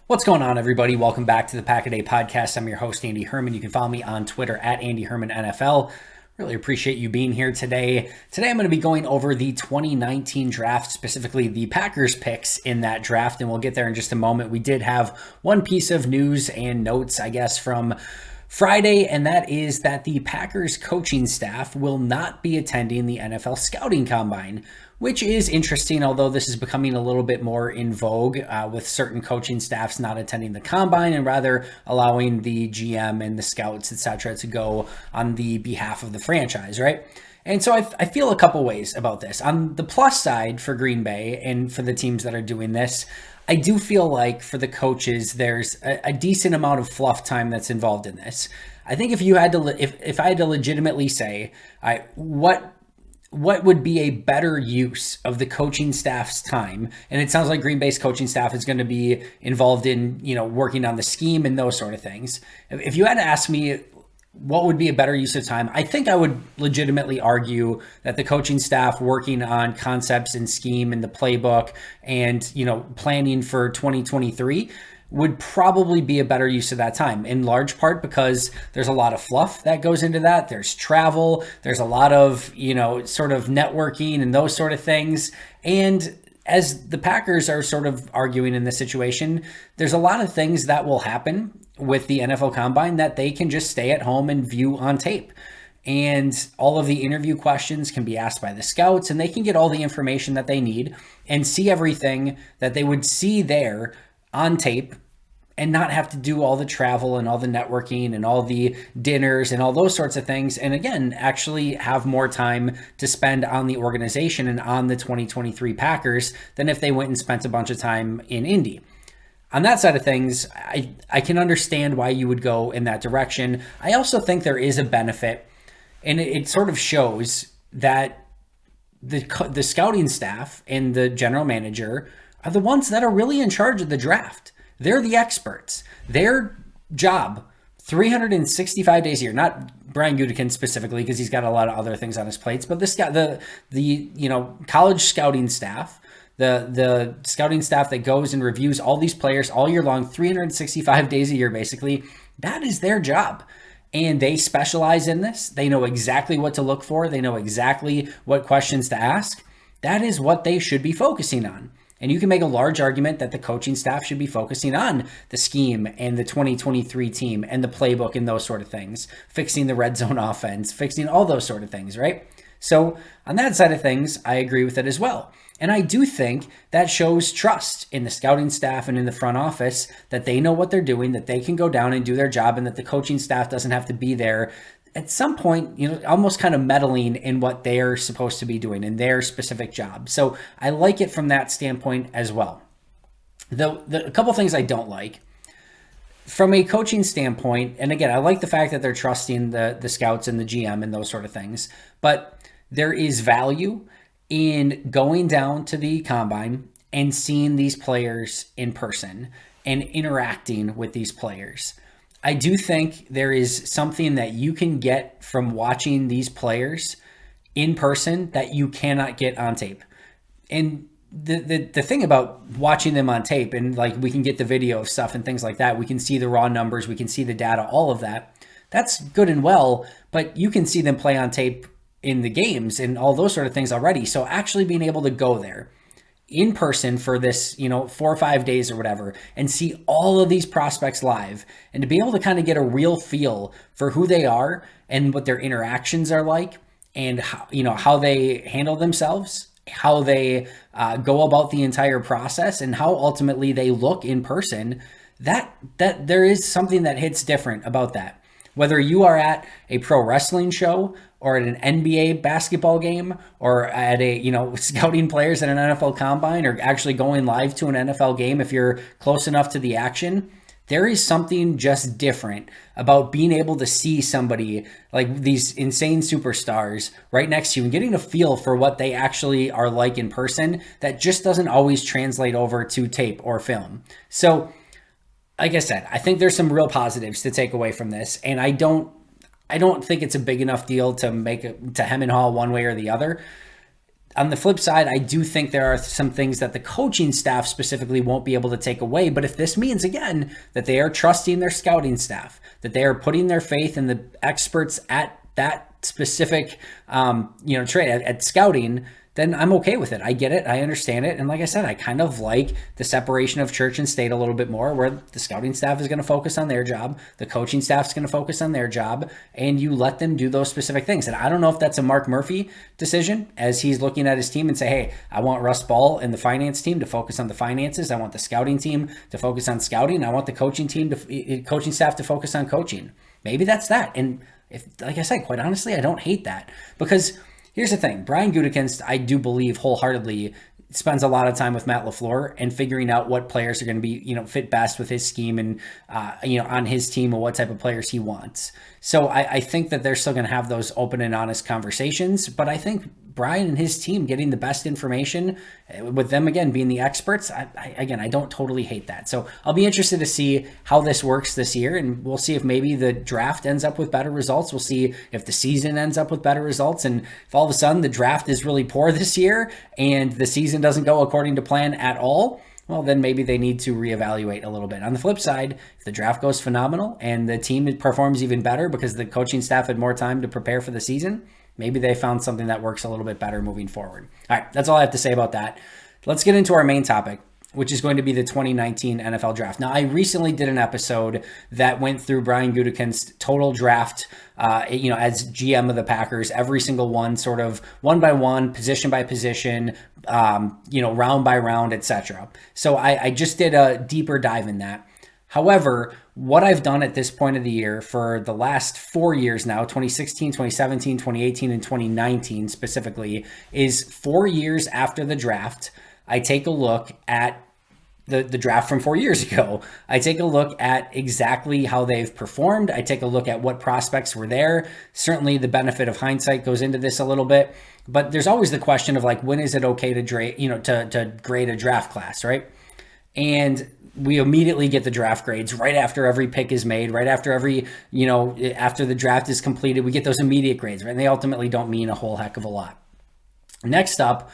What's going on, everybody? Welcome back to the Pack a Day podcast. I'm your host, Andy Herman. You can follow me on Twitter at Andy Herman NFL. Really appreciate you being here today. Today, I'm going to be going over the 2019 draft, specifically the Packers picks in that draft, and we'll get there in just a moment. We did have one piece of news and notes, I guess, from Friday, and that is that the Packers coaching staff will not be attending the NFL Scouting Combine, which is interesting, although this is becoming a little bit more in vogue with certain coaching staffs not attending the combine and rather allowing the GM and the scouts, etc., to go on the behalf of the franchise, right? And so I feel a couple ways about this. On the plus side for Green Bay and for the teams that are doing this, I do feel like for the coaches, there's a decent amount of fluff time that's involved in this. I think if you had to, if I had to legitimately say, what would be a better use of the coaching staff's time? And it sounds like Green Bay's coaching staff is going to be involved in, working on the scheme and those sort of things. If you had to ask me what would be a better use of time, I think I would legitimately argue that the coaching staff working on concepts and scheme and the playbook and, planning for 2023 would probably be a better use of that time, in large part because there's a lot of fluff that goes into that. There's travel, there's a lot of, sort of networking and those sort of things. And as the Packers are sort of arguing in this situation, there's a lot of things that will happen with the NFL Combine that they can just stay at home and view on tape. And all of the interview questions can be asked by the scouts, and they can get all the information that they need and see everything that they would see there on tape and not have to do all the travel and all the networking and all the dinners and all those sorts of things. And again, actually have more time to spend on the organization and on the 2023 Packers than if they went and spent a bunch of time in Indy. On that side of things, I can understand why you would go in that direction. I also think there is a benefit, and it sort of shows that the scouting staff and the general manager are the ones that are really in charge of the draft. They're the experts. Their job, 365 days a year, not Brian Gutekunst specifically because he's got a lot of other things on his plates, but the college scouting staff, the scouting staff that goes and reviews all these players all year long, 365 days a year basically, that is their job. And they specialize in this. They know exactly what to look for. They know exactly what questions to ask. That is what they should be focusing on. And you can make a large argument that the coaching staff should be focusing on the scheme and the 2023 team and the playbook and those sort of things, fixing the red zone offense, fixing all those sort of things, right? So on that side of things, I agree with it as well. And I do think that shows trust in the scouting staff and in the front office that they know what they're doing, that they can go down and do their job, and that the coaching staff doesn't have to be there at some point, almost kind of meddling in what they're supposed to be doing in their specific job. So I like it from that standpoint as well. A couple things I don't like from a coaching standpoint, and again, I like the fact that they're trusting the scouts and the GM and those sort of things, but there is value in going down to the combine and seeing these players in person and interacting with these players. I do think there is something that you can get from watching these players in person that you cannot get on tape. And the thing about watching them on tape, and like we can get the video of stuff and things like that, we can see the raw numbers, we can see the data, all of that. That's good and well, but you can see them play on tape in the games and all those sort of things already. So actually being able to go there in person for this, 4 or 5 days or whatever, and see all of these prospects live, and to be able to kind of get a real feel for who they are and what their interactions are like, and how they handle themselves, how they go about the entire process, and how ultimately they look in person, that there is something that hits different about that. Whether you are at a pro wrestling show or at an NBA basketball game or at a, scouting players at an NFL combine or actually going live to an NFL game, if you're close enough to the action, there is something just different about being able to see somebody like these insane superstars right next to you and getting a feel for what they actually are like in person that just doesn't always translate over to tape or film. So, like I said, I think there's some real positives to take away from this, and I don't think it's a big enough deal to to hem and haw one way or the other. on the flip side, I do think there are some things that the coaching staff specifically won't be able to take away. But if this means, again, that they are trusting their scouting staff, that they are putting their faith in the experts at that specific, trade at scouting, then I'm okay with it. I get it. I understand it. And like I said, I kind of like the separation of church and state a little bit more, where the scouting staff is going to focus on their job, the coaching staff is going to focus on their job, and you let them do those specific things. And I don't know if that's a Mark Murphy decision as he's looking at his team and say, hey, I want Russ Ball and the finance team to focus on the finances. I want the scouting team to focus on scouting. I want the coaching staff to focus on coaching. Maybe that's that. And if, like I said, quite honestly, I don't hate that, because here's the thing. Brian Gutekunst, I do believe wholeheartedly, spends a lot of time with Matt LaFleur and figuring out what players are going to be, fit best with his scheme and, on his team, and what type of players he wants. So I think that they're still going to have those open and honest conversations. But I think Brian and his team getting the best information, with them, again, being the experts, I don't totally hate that. So I'll be interested to see how this works this year, and we'll see if maybe the draft ends up with better results. We'll see if the season ends up with better results. And if all of a sudden the draft is really poor this year and the season doesn't go according to plan at all, well, then maybe they need to reevaluate a little bit. On the flip side, if the draft goes phenomenal and the team performs even better because the coaching staff had more time to prepare for the season, maybe they found something that works a little bit better moving forward. All right, that's all I have to say about that. Let's get into our main topic, which is going to be the 2019 NFL Draft. Now, I recently did an episode that went through Brian Gutekunst's total draft, as GM of the Packers, every single one, sort of one by one, position by position, round by round, etc. So I just did a deeper dive in that. However, what I've done at this point of the year for the last 4 years now, 2016, 2017, 2018, and 2019 specifically, is 4 years after the draft, I take a look at the draft from 4 years ago. I take a look at exactly how they've performed. I take a look at what prospects were there. Certainly the benefit of hindsight goes into this a little bit, but there's always the question of like, when is it okay to grade a draft class, right? And we immediately get the draft grades right after every pick is made, right after after the draft is completed, we get those immediate grades, right? And they ultimately don't mean a whole heck of a lot. Next up,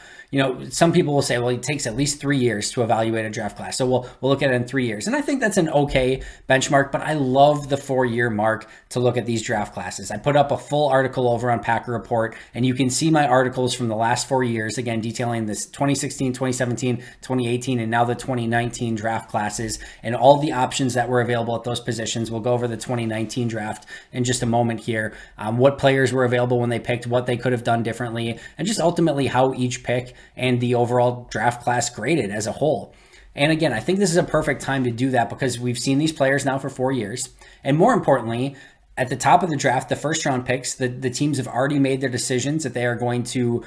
some people will say, well, it takes at least 3 years to evaluate a draft class. So we'll look at it in 3 years. And I think that's an okay benchmark, but I love the 4-year mark to look at these draft classes. I put up a full article over on Packer Report, and you can see my articles from the last 4 years, again, detailing this 2016, 2017, 2018, and now the 2019 draft classes and all the options that were available at those positions. We'll go over the 2019 draft in just a moment here, what players were available when they picked, what they could have done differently, and just ultimately how each pick and the overall draft class graded as a whole. And again, I think this is a perfect time to do that because we've seen these players now for 4 years. And more importantly, at the top of the draft, the first round picks, the teams have already made their decisions that they are going to,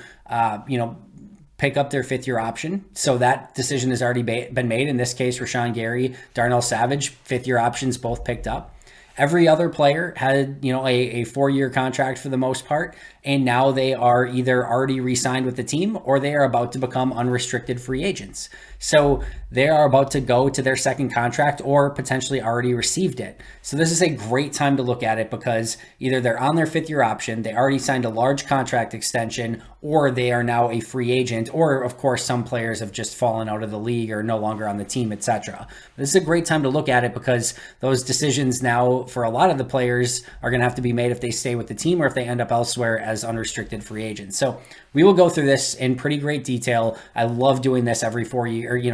pick up their 5th-year option. So that decision has already been made. In this case, Rashan Gary, Darnell Savage, 5th-year options both picked up. Every other player had, a 4-year contract for the most part, and now they are either already re-signed with the team or they are about to become unrestricted free agents. So they are about to go to their second contract or potentially already received it. So this is a great time to look at it because either they're on their 5th-year option, they already signed a large contract extension, or they are now a free agent, or of course some players have just fallen out of the league or no longer on the team, etc. This is a great time to look at it because those decisions now for a lot of the players are going to have to be made if they stay with the team or if they end up elsewhere as unrestricted free agents. So we will go through this in pretty great detail. I love doing this every 4 years,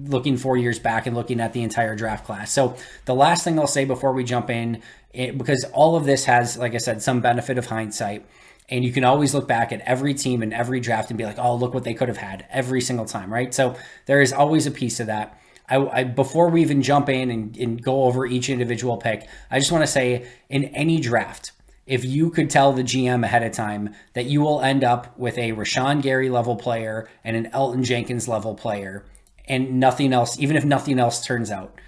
looking 4 years back and looking at the entire draft class. So the last thing I'll say before we jump in, because all of this has, like I said, some benefit of hindsight. And you can always look back at every team and every draft and be like, oh, look what they could have had every single time, right? So there is always a piece of that. I before we even jump in and go over each individual pick, I just want to say in any draft, if you could tell the GM ahead of time that you will end up with a Rashan Gary level player and an Elgton Jenkins level player and nothing else, even if nothing else turns out,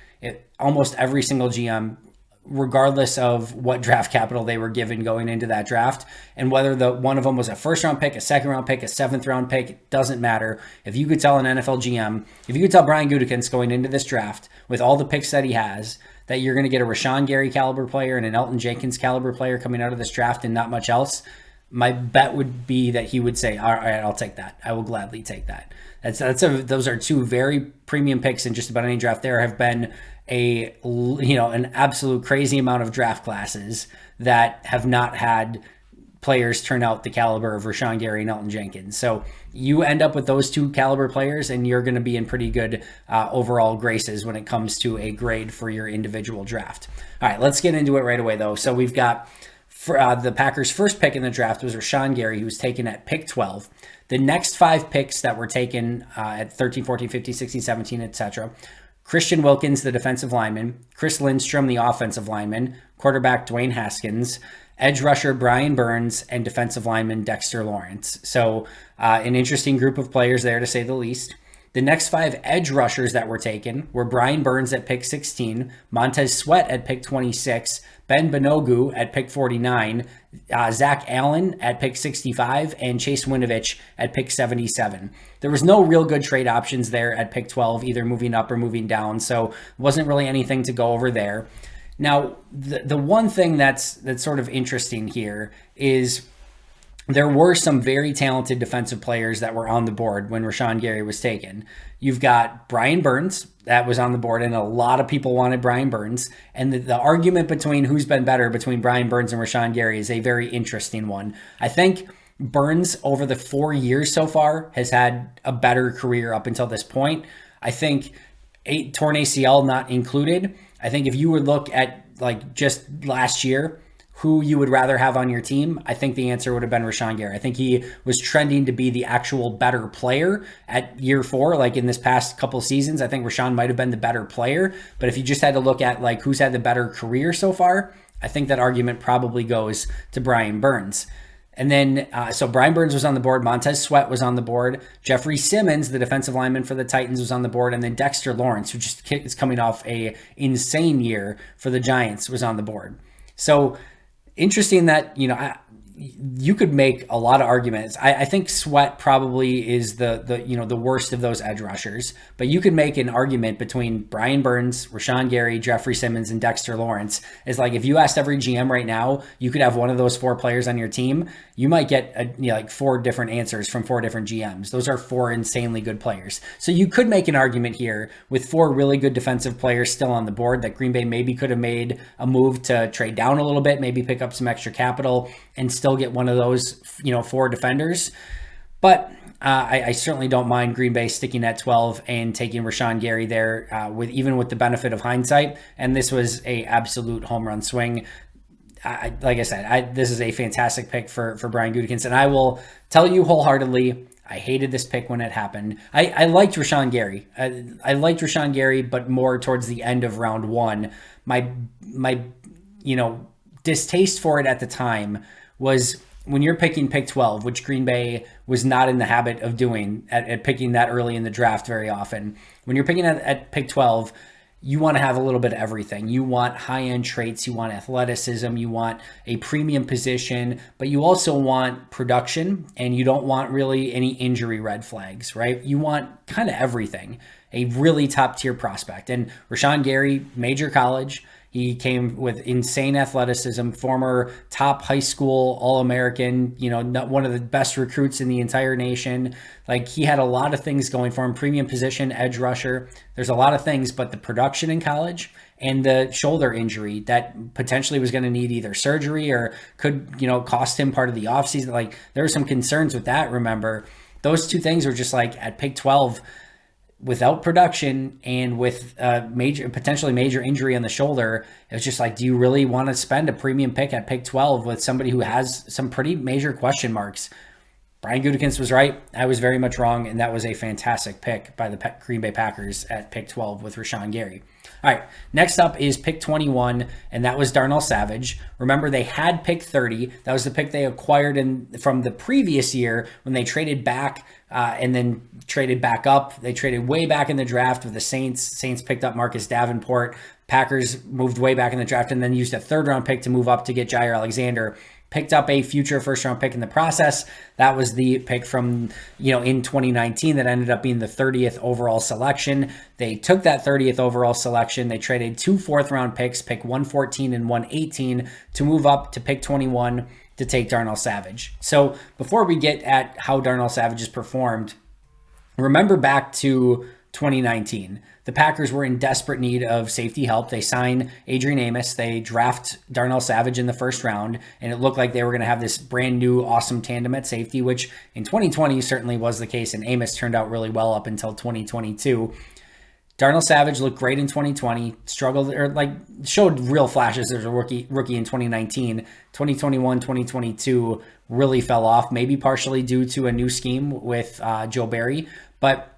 almost every single GM, regardless of what draft capital they were given going into that draft, and whether one of them was a 1st-round pick, a 2nd-round pick, a 7th-round pick, it doesn't matter. If you could tell an NFL GM, if you could tell Brian Gutekunst going into this draft with all the picks that he has, that you're going to get a Rashan Gary caliber player and an Elgton Jenkins caliber player coming out of this draft and not much else, my bet would be that he would say, all right, I'll take that. I will gladly take that. Those are two very premium picks in just about any draft. There have been an absolute crazy amount of draft classes that have not had players turn out the caliber of Rashan Gary and Elgton Jenkins. So you end up with those two caliber players, and you're going to be in pretty good overall graces when it comes to a grade for your individual draft. All right, let's get into it right away, though. So we've got the Packers' first pick in the draft was Rashan Gary, who was taken at pick 12. The next 5 picks that were taken at 13, 14, 15, 16, 17, etc. Christian Wilkins, the defensive lineman, Chris Lindstrom, the offensive lineman, quarterback Dwayne Haskins, edge rusher Brian Burns, and defensive lineman Dexter Lawrence. So an interesting group of players there, to say the least. The next 5 edge rushers that were taken were Brian Burns at pick 16, Montez Sweat at pick 26, Ben Benogu at pick 49, Zach Allen at pick 65, and Chase Winovich at pick 77. There was no real good trade options there at pick 12, either moving up or moving down, so wasn't really anything to go over there. Now, the one thing that's sort of interesting here is there were some very talented defensive players that were on the board when Rashan Gary was taken. You've got Brian Burns that was on the board, and a lot of people wanted Brian Burns. And the argument between who's been better between Brian Burns and Rashan Gary is a very interesting one. I think Burns, over the 4 years so far, has had a better career up until this point. I think torn ACL not included. I think if you would look at just last year, who you would rather have on your team, I think the answer would have been Rashan Gary. I think he was trending to be the actual better player at year 4, in this past couple seasons. I think Rashan might have been the better player, but if you just had to look at who's had the better career so far, I think that argument probably goes to Brian Burns. And then, so Brian Burns was on the board, Montez Sweat was on the board, Jeffrey Simmons, the defensive lineman for the Titans, was on the board, and then Dexter Lawrence, who just is coming off a insane year for the Giants, was on the board. So interesting that, you could make a lot of arguments. I think Sweat probably is the worst of those edge rushers, but you could make an argument between Brian Burns, Rashan Gary, Jeffrey Simmons, and Dexter Lawrence. Is if you asked every GM right now, you could have one of those 4 players on your team, you might get 4 different answers from 4 different GMs. Those are 4 insanely good players. So you could make an argument here with 4 really good defensive players still on the board that Green Bay maybe could have made a move to trade down a little bit, maybe pick up some extra capital and still get one of those, 4 defenders. But I certainly don't mind Green Bay sticking at 12 and taking Rashan Gary there, with the benefit of hindsight. And this was a absolute home run swing. Like I said, this is a fantastic pick for Brian Gutekunst, and I will tell you wholeheartedly, I hated this pick when it happened. I liked Rashan Gary. I liked Rashan Gary, but more towards the end of round 1. My distaste for it at the time was when you're picking pick 12, which Green Bay was not in the habit of doing at picking that early in the draft very often. When you're picking at pick 12, you want to have a little bit of everything. You want high-end traits, you want athleticism, you want a premium position, but you also want production, and you don't want really any injury red flags, right? You want kind of everything, a really top-tier prospect. And Rashan Gary, major college, he came with insane athleticism, former top high school All-American, one of the best recruits in the entire nation. He had a lot of things going for him, premium position, edge rusher. There's a lot of things, but the production in college and the shoulder injury that potentially was going to need either surgery or could, cost him part of the offseason. There were some concerns with that, remember. Those 2 things were just at pick 12, without production and with potentially major injury on the shoulder, it was just do you really want to spend a premium pick at pick 12 with somebody who has some pretty major question marks? Brian Gutekunst was right. I was very much wrong, and that was a fantastic pick by the Green Bay Packers at pick 12 with Rashan Gary. All right, next up is pick 21, and that was Darnell Savage. Remember, they had pick 30. That was the pick they acquired from the previous year when they traded back and then traded back up. They traded way back in the draft with the Saints. Saints picked up Marcus Davenport. Packers moved way back in the draft and then used a 3rd-round pick to move up to get Jair Alexander. Picked up a future 1st-round pick in the process. That was the pick from, in 2019 that ended up being the 30th overall selection. They took that 30th overall selection. They traded 2 4th-round picks, pick 114 and 118, to move up to pick 21 to take Darnell Savage. So before we get at how Darnell Savage has performed, remember back to 2019. The Packers were in desperate need of safety help. They sign Adrian Amos. They draft Darnell Savage in the first round, and it looked like they were going to have this brand new awesome tandem at safety, which in 2020 certainly was the case, and Amos turned out really well up until 2022. Darnell Savage looked great in 2020, struggled or showed real flashes as a rookie in 2019. 2021, 2022 really fell off, maybe partially due to a new scheme with Joe Barry, but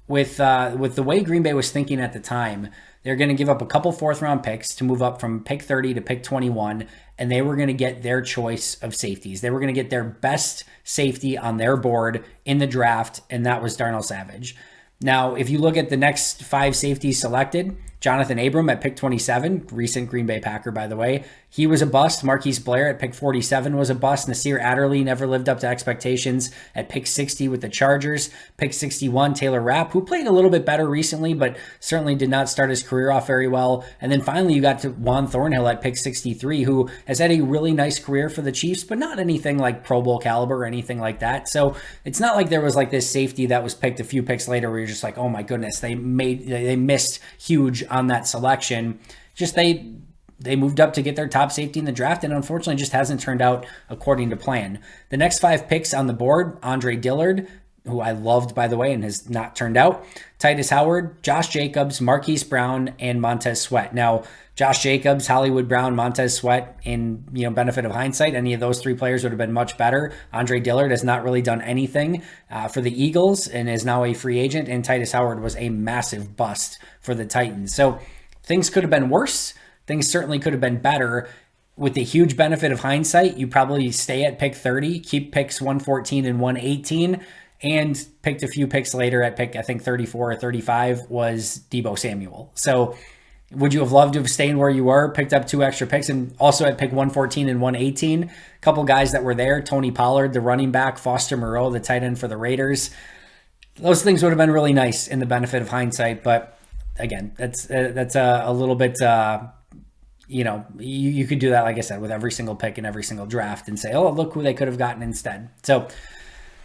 with the way Green Bay was thinking at the time, they're going to give up a couple fourth-round picks to move up from pick 30 to pick 21, and they were going to get their choice of safeties. They were going to get their best safety on their board in the draft, and that was Darnell Savage. Now, if you look at the next 5 safeties selected, Jonathan Abram at pick 27, recent Green Bay Packer, by the way, he was a bust. Marquise Blair at pick 47 was a bust. Nasir Adderley never lived up to expectations at pick 60 with the Chargers. Pick 61, Taylor Rapp, who played a little bit better recently, but certainly did not start his career off very well. And then finally, you got to Juan Thornhill at pick 63, who has had a really nice career for the Chiefs, but not anything like Pro Bowl caliber or anything like that. So it's not like there was like this safety that was picked a few picks later where you're just like, oh my goodness, they missed huge on that selection. Just they moved up to get their top safety in the draft, and unfortunately just hasn't turned out according to plan. The next 5 picks on the board, Andre Dillard, who I loved, by the way, and has not turned out, Titus Howard, Josh Jacobs, Marquise Brown, and Montez Sweat. Now, Josh Jacobs, Hollywood Brown, Montez Sweat, in benefit of hindsight, any of those 3 players would have been much better. Andre Dillard has not really done anything for the Eagles and is now a free agent, and Titus Howard was a massive bust for the Titans. So things could have been worse. Things certainly could have been better. With the huge benefit of hindsight, you probably stay at pick 30, keep picks 114 and 118, and picked a few picks later at pick, I think 34 or 35 was Deebo Samuel. So would you have loved to have stayed where you were, picked up 2 extra picks, and also at pick 114 and 118, a couple guys that were there, Tony Pollard, the running back, Foster Moreau, the tight end for the Raiders. Those things would have been really nice in the benefit of hindsight, but again, that's a little bit... you could do that, like I said, with every single pick in every single draft and say, oh, look who they could have gotten instead. So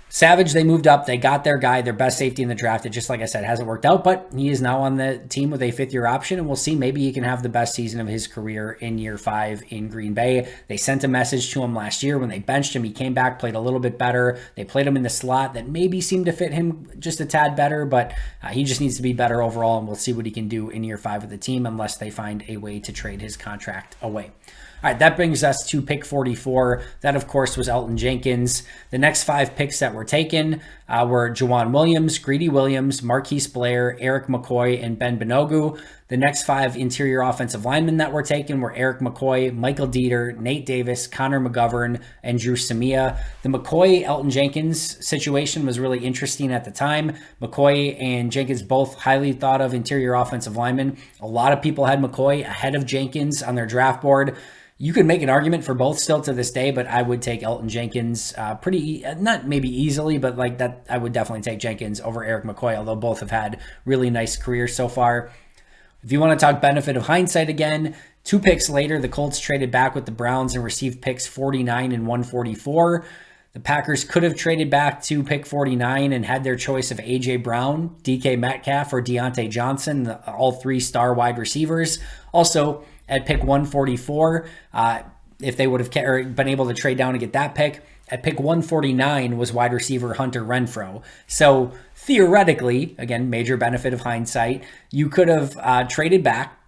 Savage, they moved up. They got their guy, their best safety in the draft. It just, like I said, hasn't worked out, but he is now on the team with a 5th-year option, and we'll see. Maybe he can have the best season of his career in year 5 in Green Bay. They sent a message to him last year when they benched him. He came back, played a little bit better. They played him in the slot that maybe seemed to fit him just a tad better, but he just needs to be better overall, and we'll see what he can do in year 5 with the team unless they find a way to trade his contract away. All right, that brings us to pick 44. That, of course, was Elgton Jenkins. The next 5 picks that were taken were Jawan Williams, Greedy Williams, Marquise Blair, Eric McCoy, and Ben Benogu. The next 5 interior offensive linemen that were taken were Eric McCoy, Michael Dieter, Nate Davis, Connor McGovern, and Drew Samia. The McCoy-Elgton Jenkins situation was really interesting at the time. McCoy and Jenkins both highly thought of interior offensive linemen. A lot of people had McCoy ahead of Jenkins on their draft board. You could make an argument for both still to this day, but I would take Elgton Jenkins not maybe easily, but like that, I would definitely take Jenkins over Eric McCoy, although both have had really nice careers so far. If you want to talk benefit of hindsight again, 2 picks later, the Colts traded back with the Browns and received picks 49 and 144. The Packers could have traded back to pick 49 and had their choice of A.J. Brown, DK Metcalf, or Deontay Johnson, all 3 star wide receivers. Also, at pick 144, if they would have been able to trade down to get that pick, at pick 149 was wide receiver Hunter Renfrow. So theoretically, again, major benefit of hindsight, you could have traded back,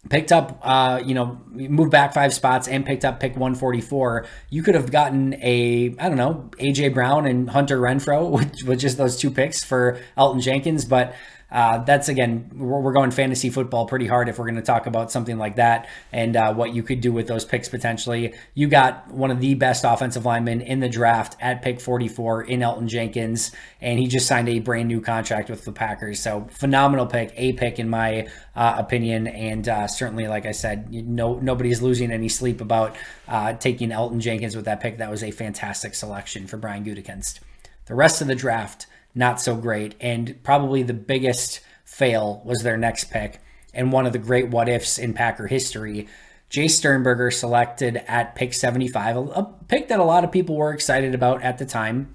picked up, moved back 5 spots and picked up pick 144. You could have gotten A.J. Brown and Hunter Renfrow with just those 2 picks for Elgton Jenkins, but that's, again, we're going fantasy football pretty hard if we're going to talk about something like that and what you could do with those picks potentially. You got one of the best offensive linemen in the draft at pick 44 in Elgton Jenkins, and he just signed a brand new contract with the Packers. So phenomenal pick, a pick in my opinion, and certainly, like I said, nobody's losing any sleep about taking Elgton Jenkins with that pick. That was a fantastic selection for Brian Gutekunst. The rest of the draft, not so great, and probably the biggest fail was their next pick, and one of the great what-ifs in Packer history. Jay Sternberger selected at pick 75, a pick that a lot of people were excited about at the time.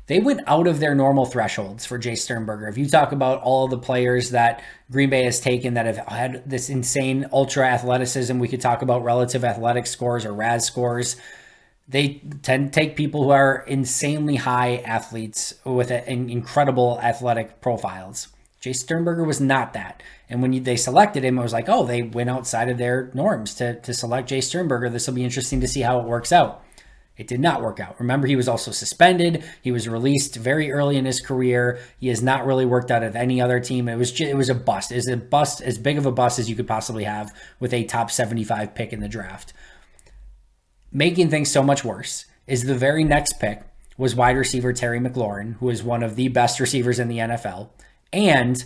They went out of their normal thresholds for Jay Sternberger. If you talk about all the players that Green Bay has taken that have had this insane ultra athleticism, we could talk about relative athletic scores or RAS scores. They tend to take people who are insanely high athletes with incredible athletic profiles. Jay Sternberger was not that. And when they selected him, it was like, oh, they went outside of their norms to select Jay Sternberger. This will be interesting to see how it works out. It did not work out. Remember, he was also suspended. He was released very early in his career. He has not really worked out at any other team. It was a bust. It was a bust, as big of a bust as you could possibly have with a top 75 pick in the draft. Making things so much worse is the very next pick was wide receiver Terry McLaurin, who is one of the best receivers in the NFL. And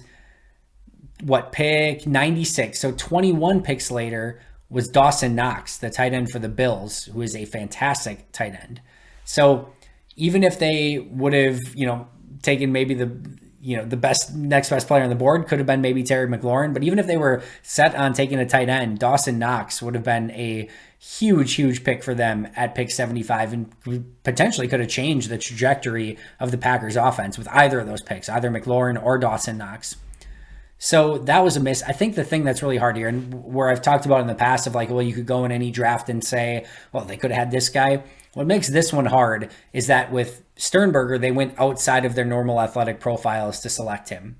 pick 96, so 21 picks later, was Dawson Knox, the tight end for the Bills, who is a fantastic tight end. So even if they would have, taken maybe the next best player on the board, could have been maybe Terry McLaurin. But even if they were set on taking a tight end, Dawson Knox would have been a huge pick for them at pick 75 and potentially could have changed the trajectory of the Packers offense with either of those picks, either McLaurin or Dawson Knox. So that was a miss. I think the thing that's really hard here, and where I've talked about in the past of like, well, you could go in any draft and say, well, they could have had this guy. What makes this one hard is that with Sternberger, they went outside of their normal athletic profiles to select him.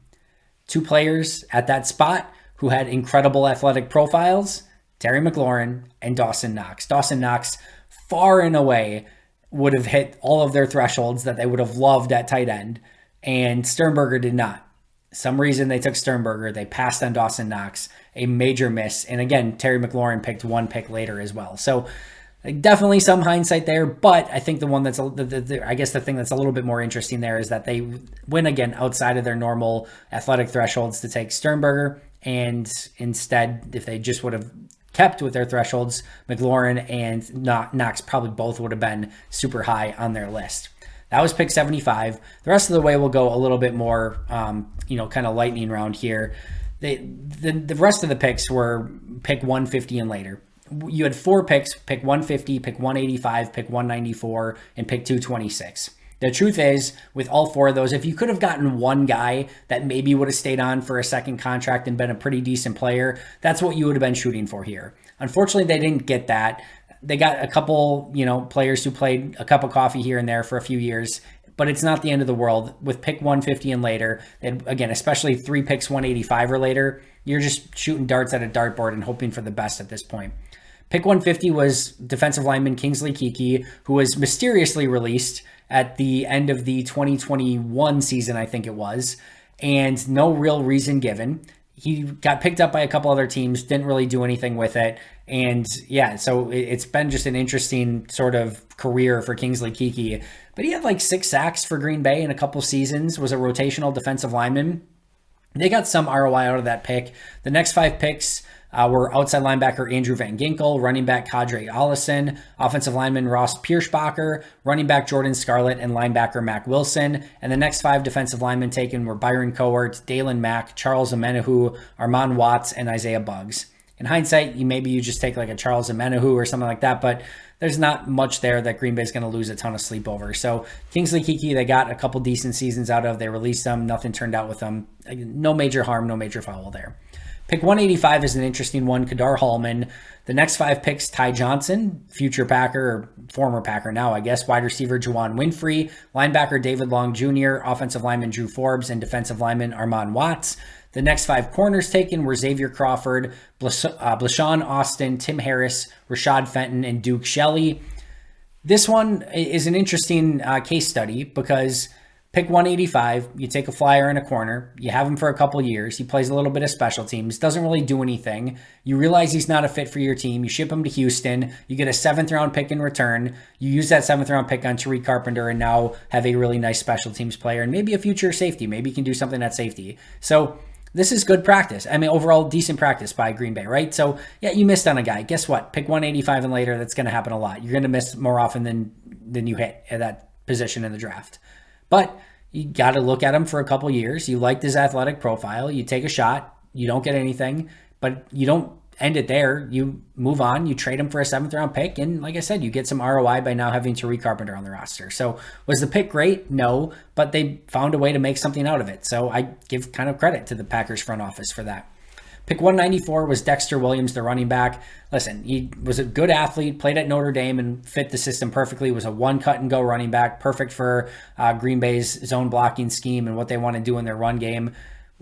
Two players at that spot who had incredible athletic profiles, Terry McLaurin and Dawson Knox. Dawson Knox far and away would have hit all of their thresholds that they would have loved at tight end, and Sternberger did not. Some reason they took Sternberger. They passed on Dawson Knox, a major miss. And again, Terry McLaurin picked one pick later as well. So definitely some hindsight there, but I think the one that's, I guess the thing that's a little bit more interesting there is that they went again outside of their normal athletic thresholds to take Sternberger. And instead, if they just would have kept with their thresholds, McLaurin and Knox probably both would have been super high on their list. That was pick 75. The rest of the way we'll go a little bit more, kind of lightning round here. The rest of the picks were pick 150 and later. You had 4 picks, pick 150, pick 185, pick 194, and pick 226. The truth is, with all 4 of those, if you could have gotten one guy that maybe would have stayed on for a second contract and been a pretty decent player, that's what you would have been shooting for here. Unfortunately, they didn't get that. They got a couple, players who played a cup of coffee here and there for a few years, but it's not the end of the world. With pick 150 and later, and again, especially 3 picks 185 or later, you're just shooting darts at a dartboard and hoping for the best at this point. Pick 150 was defensive lineman Kingsley Keke, who was mysteriously released at the end of the 2021 season, I think it was, and no real reason given. He got picked up by a couple other teams, didn't really do anything with it. And yeah, so it's been just an interesting sort of career for Kingsley Keke. But he had like 6 sacks for Green Bay in a couple seasons, was a rotational defensive lineman. They got some ROI out of that pick. The next 5 picks were outside linebacker Andrew Van Ginkel, running back Kadre Allison, offensive lineman Ross Pierschbacher, running back Jordan Scarlett, and linebacker Mac Wilson. And the next 5 defensive linemen taken were Byron Cowart, Dalen Mack, Charles Omenihu, Armand Watts, and Isaiah Buggs. In hindsight, you just take like a Charles Omenihu or something like that, but there's not much there that Green Bay's going to lose a ton of sleep over. So Kingsley Keke, they got a couple decent seasons out of. They released them. Nothing turned out with them. No major harm, no major foul there. Pick 185 is an interesting one. Kadar Hallman. The next 5 picks, Ty Johnson, future Packer, or former Packer now, I guess, wide receiver Juwan Winfrey, linebacker David Long Jr., offensive lineman Drew Forbes, and defensive lineman Armand Watts. The next 5 corners taken were Xavier Crawford, Blashawn Austin, Tim Harris, Rashad Fenton, and Duke Shelley. This one is an interesting case study because pick 185, you take a flyer in a corner, you have him for a couple years, he plays a little bit of special teams, doesn't really do anything, you realize he's not a fit for your team, you ship him to Houston, you get a 7th round pick in return, you use that 7th round pick on Tariq Carpenter and now have a really nice special teams player and maybe a future safety, maybe you can do something at safety. So this is good practice. I mean, overall, decent practice by Green Bay, right? So, yeah, you missed on a guy. Guess what? Pick 185 and later, that's going to happen a lot. You're going to miss more often than you hit at that position in the draft. But you got to look at him for a couple years. You liked his athletic profile. You take a shot. You don't get anything. But you don't end it there. You move on, you trade him for a 7th round pick. And like I said, you get some ROI by now having Tariq Carpenter on the roster. So was the pick great? No, but they found a way to make something out of it. So I give kind of credit to the Packers front office for that. Pick 194 was Dexter Williams, the running back. Listen, he was a good athlete, played at Notre Dame and fit the system perfectly. Was a one cut and go running back, perfect for Green Bay's zone blocking scheme and what they want to do in their run game.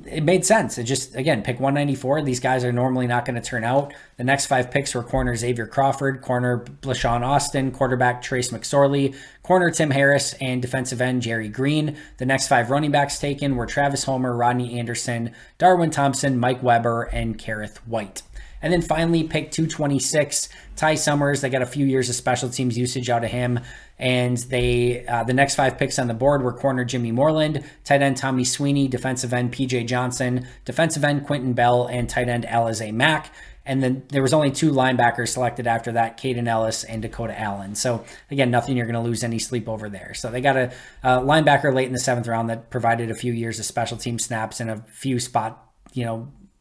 It made sense. It just, again, pick 194. These guys are normally not going to turn out. The next 5 picks were corner Xavier Crawford, corner Blashawn Austin, quarterback Trace McSorley, corner Tim Harris, and defensive end Jerry Green. The next 5 running backs taken were Travis Homer, Rodney Anderson, Darwin Thompson, Mike Weber, and Kareth White. And then finally, pick 226, Ty Summers. They got a few years of special teams usage out of him. And they the next 5 picks on the board were corner Jimmy Moreland, tight end Tommy Sweeney, defensive end PJ Johnson, defensive end Quentin Bell, and tight end Alize Mack. And then there was only 2 linebackers selected after that, Caden Ellis and Dakota Allen. So again, nothing you're going to lose any sleep over there. So they got a linebacker late in the 7th round that provided a few years of special team snaps and a few spot,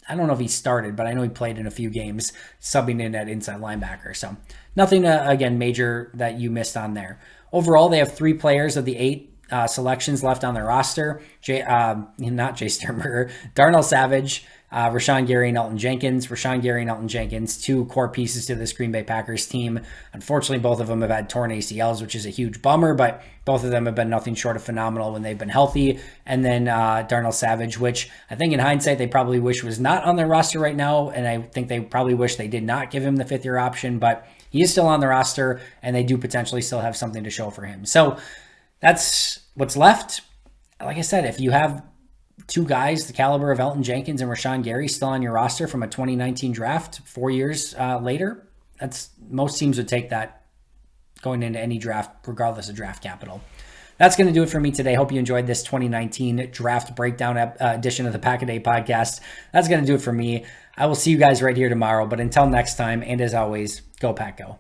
I don't know if he started, but I know he played in a few games subbing in at inside linebacker. So nothing, again, major that you missed on there. Overall, they have 3 players of the 8 selections left on their roster. Not Jay Sternberger, Darnell Savage, Rashan Gary and Elgton Jenkins. Rashan Gary and Elgton Jenkins, 2 core pieces to this Green Bay Packers team. Unfortunately, both of them have had torn ACLs, which is a huge bummer, but both of them have been nothing short of phenomenal when they've been healthy. And then Darnell Savage, which I think in hindsight, they probably wish was not on their roster right now. And I think they probably wish they did not give him the 5th-year option, but he is still on the roster and they do potentially still have something to show for him. So that's what's left. Like I said, if you have 2 guys the caliber of Elgton Jenkins and Rashan Gary still on your roster from a 2019 draft 4 years later, most teams would take that going into any draft, regardless of draft capital. That's going to do it for me today. Hope you enjoyed this 2019 draft breakdown edition of the Pack a Day podcast. That's going to do it for me. I will see you guys right here tomorrow. But until next time, and as always, go Pack Go.